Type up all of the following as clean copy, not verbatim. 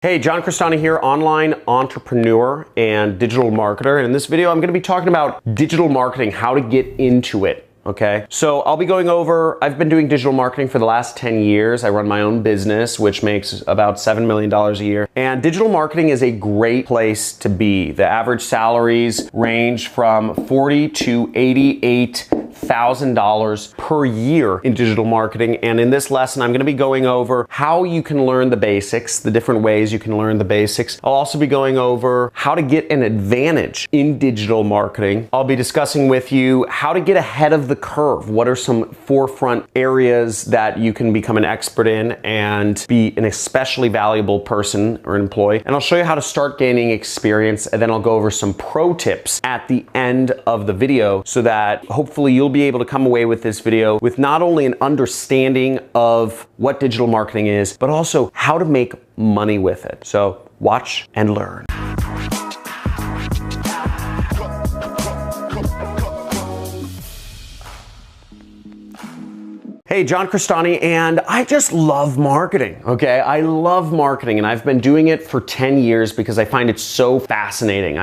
Hey, John Crestani here, online entrepreneur and digital marketer. And in this video, I'm going to be talking about digital marketing, how to get into it. Okay, so I'll be going over, I've been doing digital marketing for the last 10 years. I run my own business, which makes about $7 million a year. And digital marketing is a great place to be. The average salaries range from $40,000 to $88,000 per year in digital marketing. And in this lesson, I'm going to be going over how you can learn the basics, the different ways you can learn the basics. I'll also be going over how to get an advantage in digital marketing. I'll be discussing with you how to get ahead of the curve. What are some forefront areas that you can become an expert in and be an especially valuable person or employee? And I'll show you how to start gaining experience, and then I'll go over some pro tips at the end of the video so that hopefully you'll be able to come away with this video with not only an understanding of what digital marketing is, but also how to make money with it. So watch and learn. Hey, John Crestani, and I just love marketing, okay? I love marketing, and I've been doing it for 10 years because I find it so fascinating.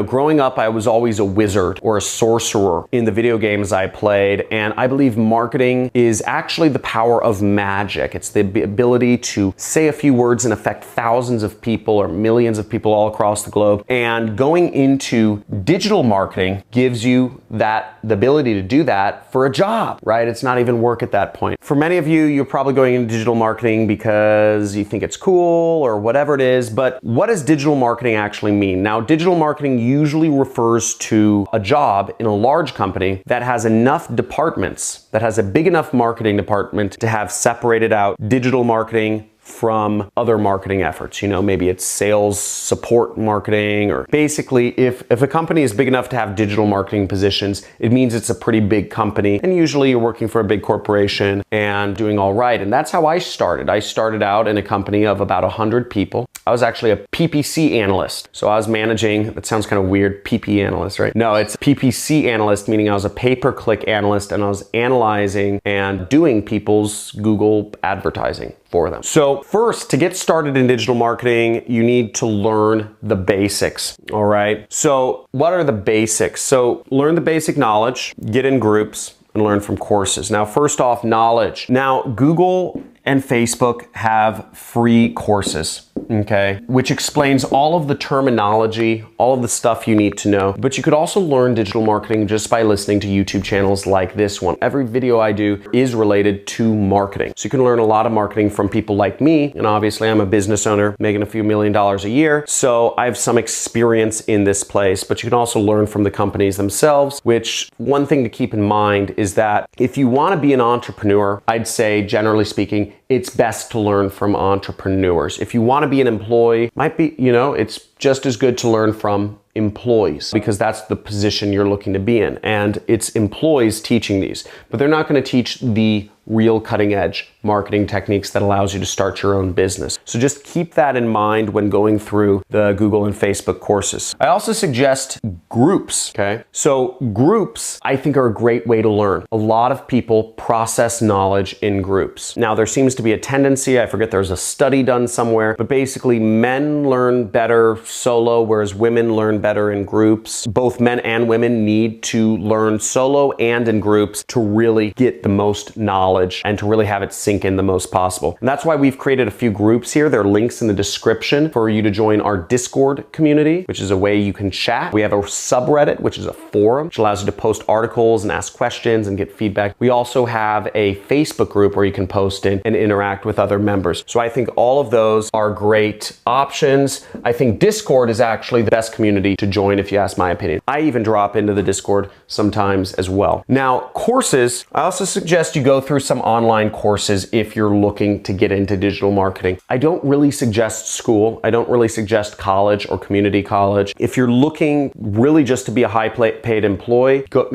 Growing up, I was always a wizard or a sorcerer in the video games I played, and I believe marketing is actually the power of magic. It's the ability to say a few words and affect thousands of people or millions of people all across the globe. And going into digital marketing gives you the ability to do that for a job, right? It's not even work at that point. For many of you, you're probably going into digital marketing because you think it's cool or whatever it is, but what does digital marketing actually mean? Now, digital marketing usually refers to a job in a large company that has enough departments, that has a big enough marketing department to have separated out digital marketing from other marketing efforts. Maybe it's sales support marketing, or basically if a company is big enough to have digital marketing positions, it means it's a pretty big company, and usually you're working for a big corporation and doing all right. And that's how I started. I started out in a company of about 100 people. I was actually a PPC analyst. So I was managing, that sounds kind of weird, PP analyst, right? No, it's PPC analyst, meaning I was a pay-per-click analyst, and I was analyzing and doing people's Google advertising for them. So first, to get started in digital marketing, you need to learn the basics, all right? So what are the basics? So learn the basic knowledge, get in groups, and learn from courses. Now, first off, knowledge. Now, Google and Facebook have free courses, okay, which explains all of the terminology, all of the stuff you need to know. But you could also learn digital marketing just by listening to YouTube channels like this one. Every video I do is related to marketing. So you can learn a lot of marketing from people like me. And obviously I'm a business owner making a few $1 million a year. So I have some experience in this place, but you can also learn from the companies themselves, which one thing to keep in mind is that if you want to be an entrepreneur, I'd say generally speaking, it's best to learn from entrepreneurs. If you want to be an employee, it's just as good to learn from employees because that's the position you're looking to be in. And it's employees teaching these, but they're not going to teach the real cutting edge marketing techniques that allows you to start your own business. So just keep that in mind when going through the Google and Facebook courses. I also suggest groups, okay? So groups, I think, are a great way to learn. A lot of people process knowledge in groups. Now, there seems to be a tendency, I forget there's a study done somewhere, but basically men learn better solo, whereas women learn better in groups. Both men and women need to learn solo and in groups to really get the most knowledge and to really have it sink in the most possible. And that's why we've created a few groups here. There are links in the description for you to join our Discord community, which is a way you can chat. We have a subreddit, which is a forum, which allows you to post articles and ask questions and get feedback. We also have a Facebook group where you can post in and interact with other members. So I think all of those are great options. I think Discord is actually the best community to join if you ask my opinion. I even drop into the Discord sometimes as well. Now, courses, I also suggest you go through some online courses if you're looking to get into digital marketing. I don't really suggest school. I don't really suggest college or community college. If you're looking really just to be a high paid employee, go,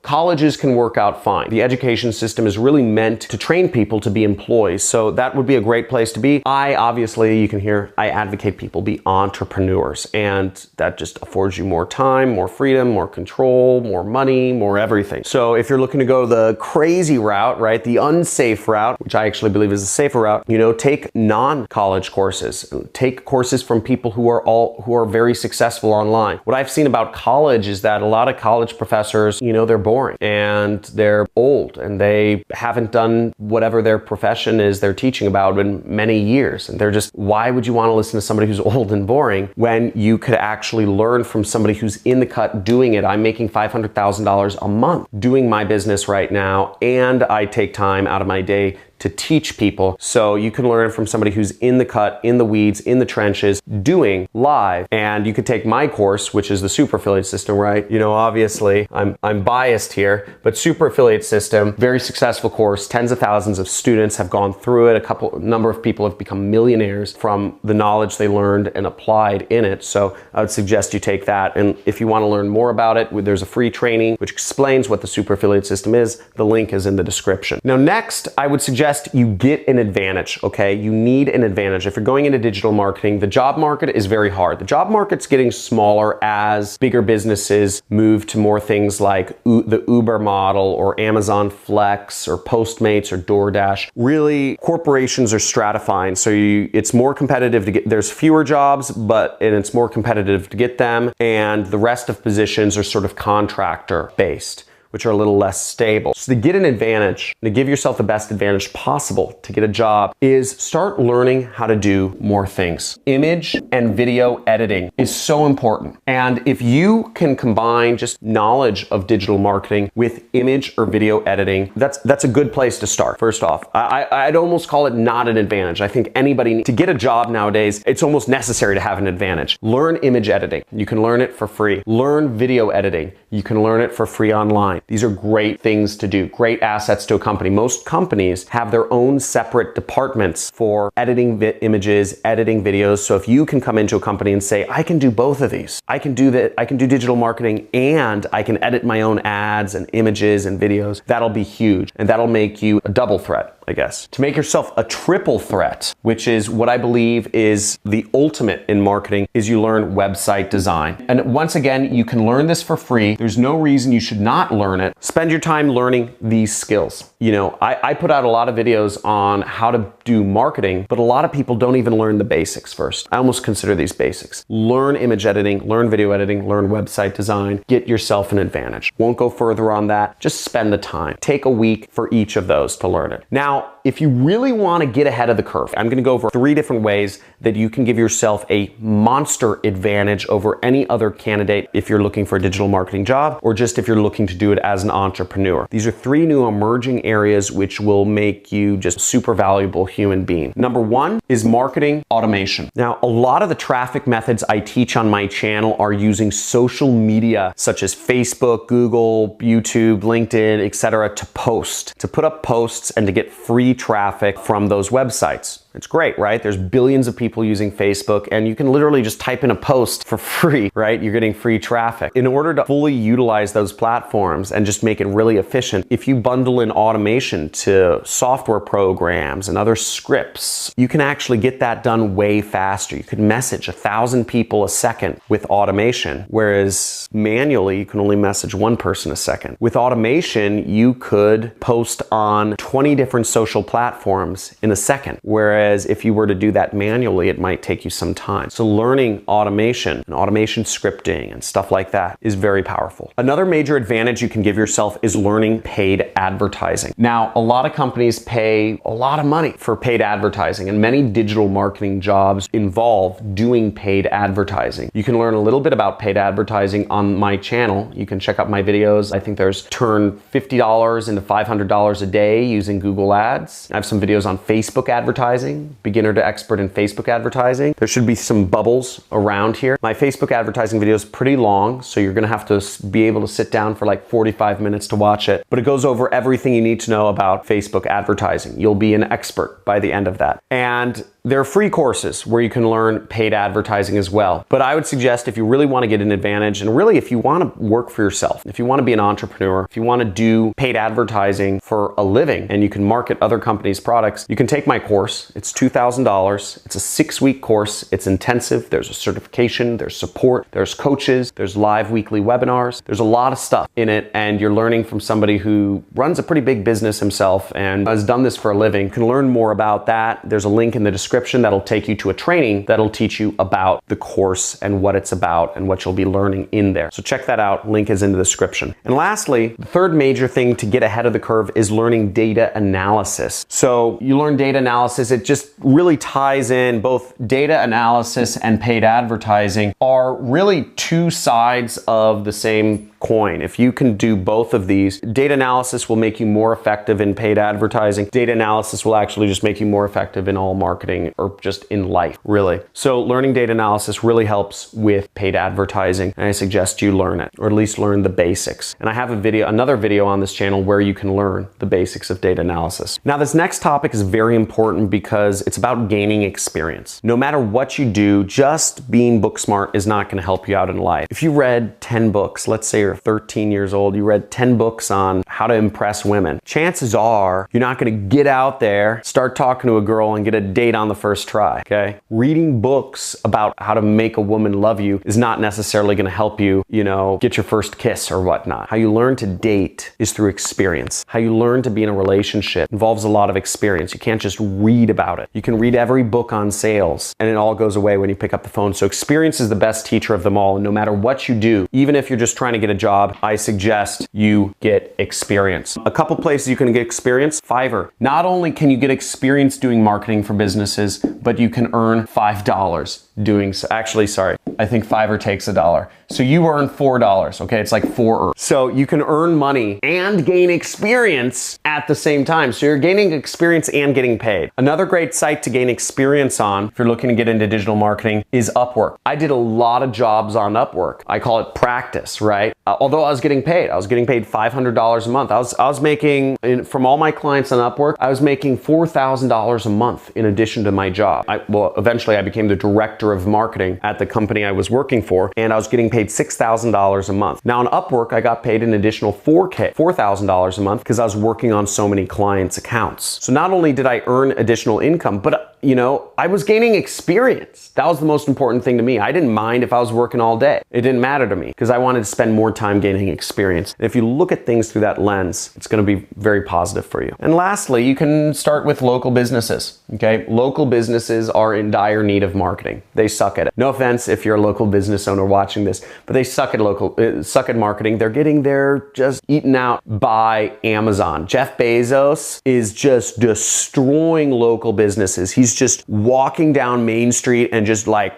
colleges can work out fine. The education system is really meant to train people to be employees, so that would be a great place to be. Obviously, you can hear, I advocate people be entrepreneurs, and that just affords you more time, more freedom, more control, more money, more everything. So if you're looking to go the crazy route, right, the unsafe route, which I actually believe is a safer route, take non-college courses. Take courses from people who are very successful online. What I've seen about college is that a lot of college professors, they're boring and they're old and they haven't done whatever their profession is they're teaching about in many years. And they're just, why would you want to listen to somebody who's old and boring when you could actually learn from somebody who's in the cut doing it? I'm making $500,000 a month doing my business right now, and I take time out of my day to teach people. So you can learn from somebody who's in the cut, in the weeds, in the trenches, doing live. And you could take my course, which is the Super Affiliate System, right? Obviously I'm biased here, but Super Affiliate System, very successful course. Tens of thousands of students have gone through it. A number of people have become millionaires from the knowledge they learned and applied in it. So I would suggest you take that. And if you want to learn more about it, there's a free training which explains what the Super Affiliate System is. The link is in the description. Now, next, I would suggest you get an advantage, okay? You need an advantage. If you're going into digital marketing, the job market is very hard. The job market's getting smaller as bigger businesses move to more things like the Uber model or Amazon Flex or Postmates or DoorDash. Really, corporations are stratifying, so it's more competitive to get, there's fewer jobs, and it's more competitive to get them, and the rest of positions are sort of contractor based, which are a little less stable. So to get an advantage, to give yourself the best advantage possible to get a job, is start learning how to do more things. Image and video editing is so important. And if you can combine just knowledge of digital marketing with image or video editing, that's a good place to start. First off, I'd almost call it not an advantage. I think anybody, to get a job nowadays, it's almost necessary to have an advantage. Learn image editing. You can learn it for free. Learn video editing. You can learn it for free online. These are great things to do, great assets to a company. Most companies have their own separate departments for editing images, editing videos. So if you can come into a company and say, I can do both of these. I can do digital marketing and I can edit my own ads and images and videos. That'll be huge. And that'll make you a double threat, I guess. To make yourself a triple threat, which is what I believe is the ultimate in marketing, is you learn website design. And once again, you can learn this for free. There's no reason you should not learn it. Spend your time learning these skills. I put out a lot of videos on how to do marketing, but a lot of people don't even learn the basics first. I almost consider these basics. Learn image editing, learn video editing, learn website design, get yourself an advantage. Won't go further on that. Just spend the time. Take a week for each of those to learn it. Now, if you really want to get ahead of the curve, I'm going to go over 3 different ways that you can give yourself a monster advantage over any other candidate if you're looking for a digital marketing job or just if you're looking to do it as an entrepreneur. These are 3 new emerging areas which will make you just a super valuable human being. Number 1 is marketing automation. Now, a lot of the traffic methods I teach on my channel are using social media such as Facebook, Google, YouTube, LinkedIn, etc. to put up posts and to get free traffic from those websites. It's great, right? There's billions of people using Facebook and you can literally just type in a post for free, right? You're getting free traffic. In order to fully utilize those platforms and just make it really efficient, if you bundle in automation to software programs and other scripts, you can actually get that done way faster. You could message 1,000 people a second with automation, whereas manually you can only message 1 person a second. With automation, you could post on 20 different social platforms in a second, whereas if you were to do that manually, it might take you some time. So learning automation and automation scripting and stuff like that is very powerful. Another major advantage you can give yourself is learning paid advertising. Now, a lot of companies pay a lot of money for paid advertising, and many digital marketing jobs involve doing paid advertising. You can learn a little bit about paid advertising on my channel. You can check out my videos. I think there's turn $50 into $500 a day using Google Ads. I have some videos on Facebook advertising, beginner to expert in Facebook advertising. There should be some bubbles around here. My Facebook advertising video is pretty long, so you're gonna have to be able to sit down for like 45 minutes to watch it, but it goes over everything you need to know about Facebook advertising. You'll be an expert by the end of that. And There are free courses where you can learn paid advertising as well. But I would suggest if you really want to get an advantage, and really if you want to work for yourself, if you want to be an entrepreneur, if you want to do paid advertising for a living and you can market other companies' products, you can take my course. It's $2,000. It's a 6-week course. It's intensive. There's a certification, there's support, there's coaches, there's live weekly webinars. There's a lot of stuff in it, and you're learning from somebody who runs a pretty big business himself and has done this for a living. You can learn more about that. There's a link in the description that'll take you to a training that'll teach you about the course and what it's about and what you'll be learning in there. So check that out. Link is in the description. And lastly, the third major thing to get ahead of the curve is learning data analysis. So you learn data analysis. It just really ties in. Both data analysis and paid advertising are really two sides of the same coin. If you can do both of these, data analysis will make you more effective in paid advertising. Data analysis will actually just make you more effective in all marketing or just in life, really. So learning data analysis really helps with paid advertising, and I suggest you learn it, or at least learn the basics. And I have another video on this channel where you can learn the basics of data analysis. Now, this next topic is very important because it's about gaining experience. No matter what you do, just being book smart is not going to help you out in life. If you read 10 books, let's say you're 13 years old, you read 10 books on how to impress women, chances are you're not going to get out there, start talking to a girl and get a date on the first try, okay? Reading books about how to make a woman love you is not necessarily going to help you, get your first kiss or whatnot. How you learn to date is through experience. How you learn to be in a relationship involves a lot of experience. You can't just read about it. You can read every book on sales and it all goes away when you pick up the phone. So experience is the best teacher of them all. And no matter what you do, even if you're just trying to get a job, I suggest you get experience. A couple places you can get experience. Fiverr. Not only can you get experience doing marketing for businesses, but you can earn $5 doing so. Actually, sorry, I think Fiverr takes $1. So you earn $4, okay? It's like 4. So you can earn money and gain experience at the same time. So you're gaining experience and getting paid. Another great site to gain experience on, if you're looking to get into digital marketing, is Upwork. I did a lot of jobs on Upwork. I call it practice, right? Although I was getting paid $500 a month. I was making, from all my clients on Upwork, I was making $4,000 a month in addition to my job. Eventually I became the director of marketing at the company I was working for, and I was getting paid $6,000 a month. Now on Upwork, I got paid an additional $4,000 a month because I was working on so many clients' accounts. So not only did I earn additional income, but I was gaining experience. That was the most important thing to me. I didn't mind if I was working all day. It didn't matter to me because I wanted to spend more time gaining experience. And if you look at things through that lens, it's going to be very positive for you. And lastly, you can start with local businesses, okay? Local businesses are in dire need of marketing. They suck at it. No offense if you're a local business owner watching this, but they suck at marketing. They're just eaten out by Amazon. Jeff Bezos is just destroying local businesses. He's just walking down Main Street and just like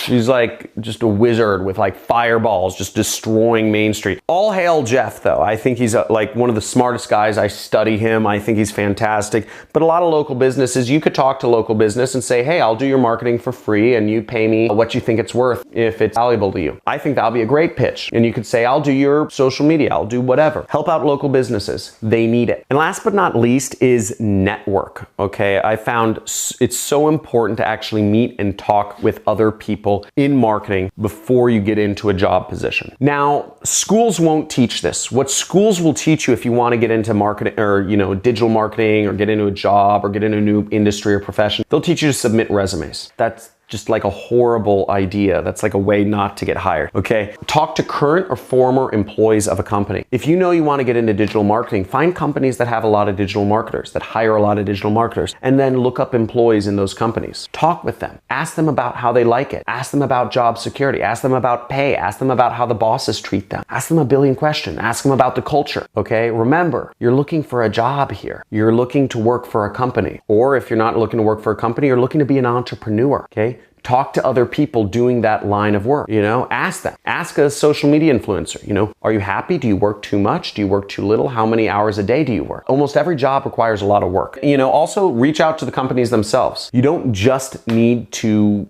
She's like just a wizard with like fireballs just destroying Main Street. All hail Jeff though. I think he's like one of the smartest guys. I study him. I think he's fantastic. But a lot of local businesses, you could talk to local business and say, hey, I'll do your marketing for free and you pay me what you think it's worth if it's valuable to you. I think that'll be a great pitch. And you could say, I'll do your social media. I'll do whatever. Help out local businesses. They need it. And last but not least is network. Okay. I found it's so important to actually meet and talk with other people in marketing before you get into a job position. Now, schools won't teach this. What schools will teach you if you want to get into marketing or, digital marketing or get into a job or get into a new industry or profession, they'll teach you to submit resumes. That's just like a horrible idea. That's like a way not to get hired, okay? Talk to current or former employees of a company. If you know you want to get into digital marketing, find companies that have a lot of digital marketers, that hire a lot of digital marketers, and then look up employees in those companies. Talk with them. Ask them about how they like it. Ask them about job security. Ask them about pay. Ask them about how the bosses treat them. Ask them a billion questions. Ask them about the culture, okay? Remember, you're looking for a job here. You're looking to work for a company. Or if you're not looking to work for a company, you're looking to be an entrepreneur, okay? Talk to other people doing that line of work, ask them. Ask a social media influencer, are you happy? Do you work too much? Do you work too little? How many hours a day do you work? Almost every job requires a lot of work. Also reach out to the companies themselves. You don't just need to,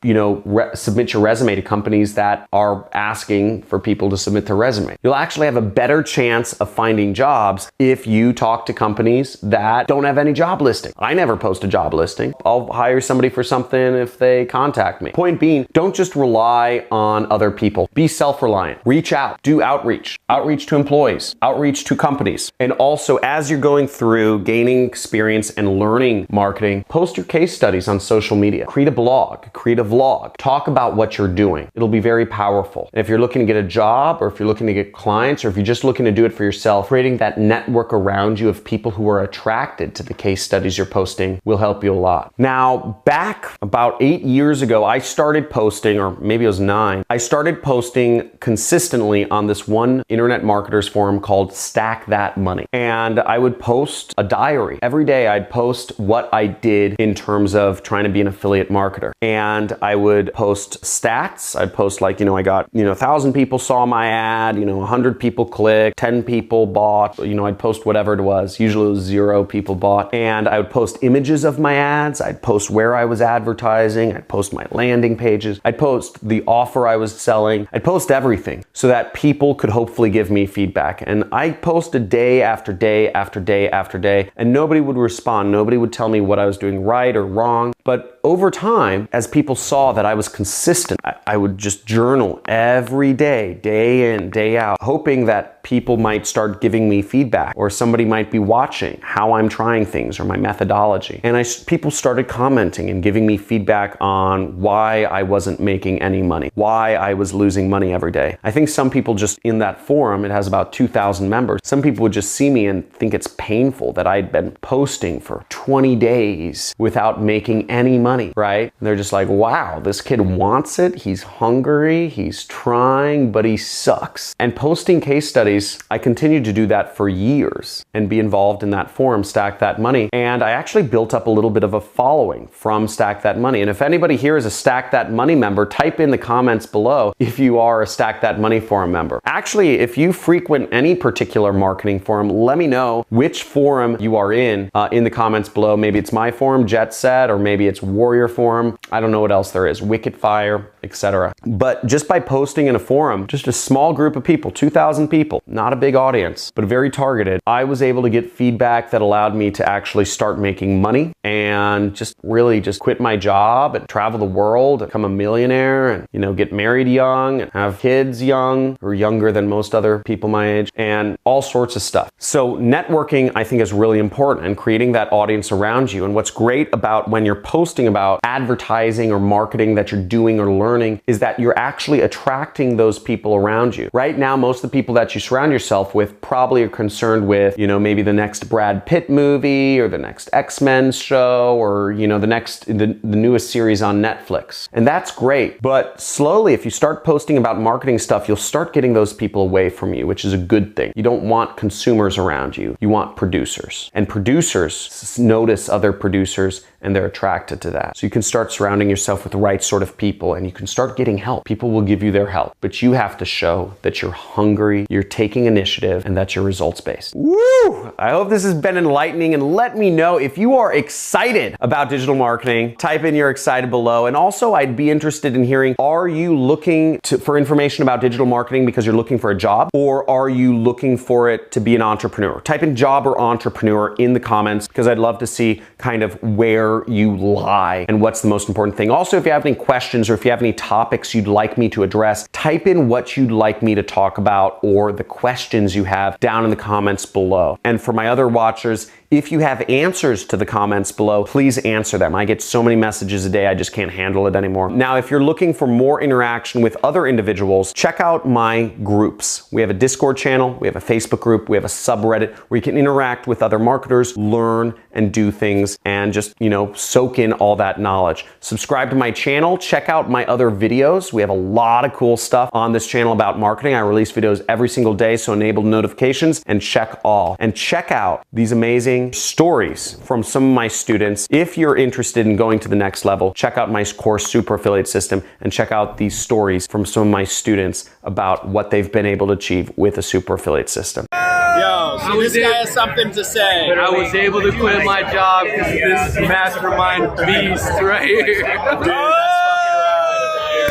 submit your resume to companies that are asking for people to submit their resume. You'll actually have a better chance of finding jobs if you talk to companies that don't have any job listing. I never post a job listing. I'll hire somebody for something if they contact me. Point being, don't just rely on other people. Be self-reliant. Reach out. Do outreach. Outreach to employees. Outreach to companies. And also, as you're going through gaining experience and learning marketing, post your case studies on social media. Create a blog. Create a vlog. Talk about what you're doing. It'll be very powerful. And if you're looking to get a job, or if you're looking to get clients, or if you're just looking to do it for yourself, creating that network around you of people who are attracted to the case studies you're posting will help you a lot. Now, back about 8 years ago, I started posting, or maybe it was 9, I started posting consistently on this one internet marketers forum called Stack That Money. And I would post a diary. Every day I'd post what I did in terms of trying to be an affiliate marketer. And I would post stats. I'd post like, I got, 1,000 people saw my ad, 100 people clicked, 10 people bought, I'd post whatever it was. Usually it was 0 people bought. And I would post images of my ads. I'd post where I was advertising. I'd post my landing pages. I'd post the offer I was selling. I'd post everything so that people could hopefully give me feedback. And I posted day after day after day after day, and nobody would respond. Nobody would tell me what I was doing right or wrong. But over time, as people saw that I was consistent, I would just journal every day, day in, day out, hoping that people might start giving me feedback, or somebody might be watching how I'm trying things or my methodology. And people started commenting and giving me feedback on why I wasn't making any money, why I was losing money every day. I think some people just in that forum, it has about 2,000 members, some people would just see me and think it's painful that I'd been posting for 20 days without making any money, right? And they're just like, wow, this kid wants it. He's hungry. He's trying, but he sucks. And posting case studies, I continued to do that for years and be involved in that forum, Stack That Money. And I actually built up a little bit of a following from Stack That Money. And if anybody here is a Stack That Money member, type in the comments below if you are a Stack That Money forum member. Actually, if you frequent any particular marketing forum, let me know which forum you are in the comments below. Maybe it's my forum, Jet Set, or maybe it's Warrior Forum. I don't know what else there is, Wicked Fire, etc. But just by posting in a forum, just a small group of people, 2,000 people, not a big audience, but very targeted, I was able to get feedback that allowed me to actually start making money and just really just quit my job and travel the world, become a millionaire, and get married young and have kids young or younger than most other people my age, and all sorts of stuff. So networking, I think, is really important, and creating that audience around you. And what's great about when you're posting about advertising or marketing that you're doing or learning is that you're actually attracting those people around you. Right now, most of the people that you surround yourself with probably are concerned with, maybe the next Brad Pitt movie or the next X-Men show, or, the newest series on Netflix. And that's great. But slowly, if you start posting about marketing stuff, you'll start getting those people away from you, which is a good thing. You don't want consumers around you. You want producers. And producers notice other producers and they're attracted to that. So you can start surrounding yourself with the right sort of people, and you can start getting help. People will give you their help, but you have to show that you're hungry, you're taking initiative, and that you're results-based. Woo! I hope this has been enlightening, and let me know if you are excited about digital marketing. Type in you're excited below. And also, I'd be interested in hearing, are you looking for information about digital marketing because you're looking for a job, or are you looking for it to be an entrepreneur? Type in job or entrepreneur in the comments, because I'd love to see kind of where you lie and what's the most important thing. Also, if you have any questions or if you have any topics you'd like me to address, type in what you'd like me to talk about or the questions you have down in the comments below. And for my other watchers, if you have answers to the comments below, please answer them. I get so many messages a day, I just can't handle it anymore. Now, if you're looking for more interaction with other individuals, check out my groups. We have a Discord channel, we have a Facebook group, we have a subreddit where you can interact with other marketers, learn and do things, and just, soak in all that knowledge. Subscribe to my channel, check out my other videos. We have a lot of cool stuff on this channel about marketing. I release videos every single day, so enable notifications and check all. And check out these amazing stories from some of my students. If you're interested in going to the next level, check out my course, Super Affiliate System, and check out these stories from some of my students about what they've been able to achieve with a super affiliate system. Yo, so this guy has something to say. I was able to quit my job because of this mastermind beast right here. Dude, that's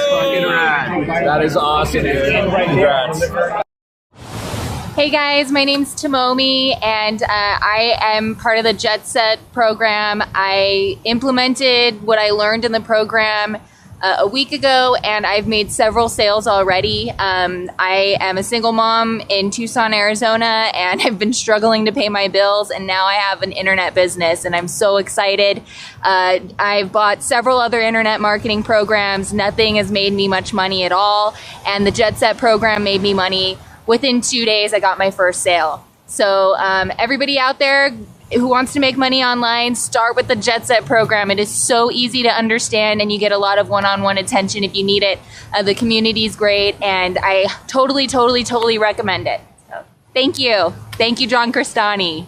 fucking rad. That is awesome, dude. Congrats. Hey guys, my name's Tomomi and I am part of the Jet Set program. I implemented what I learned in the program a week ago and I've made several sales already. I am a single mom in Tucson, Arizona, and I've been struggling to pay my bills, and now I have an internet business and I'm so excited. I've bought several other internet marketing programs. Nothing has made me much money at all, and the Jet Set program made me money. Within 2 days, I got my first sale. So everybody out there who wants to make money online, start with the Jet Set program. It is so easy to understand and you get a lot of one-on-one attention if you need it. The community is great and I totally recommend it. So, thank you. Thank you, John Crestani.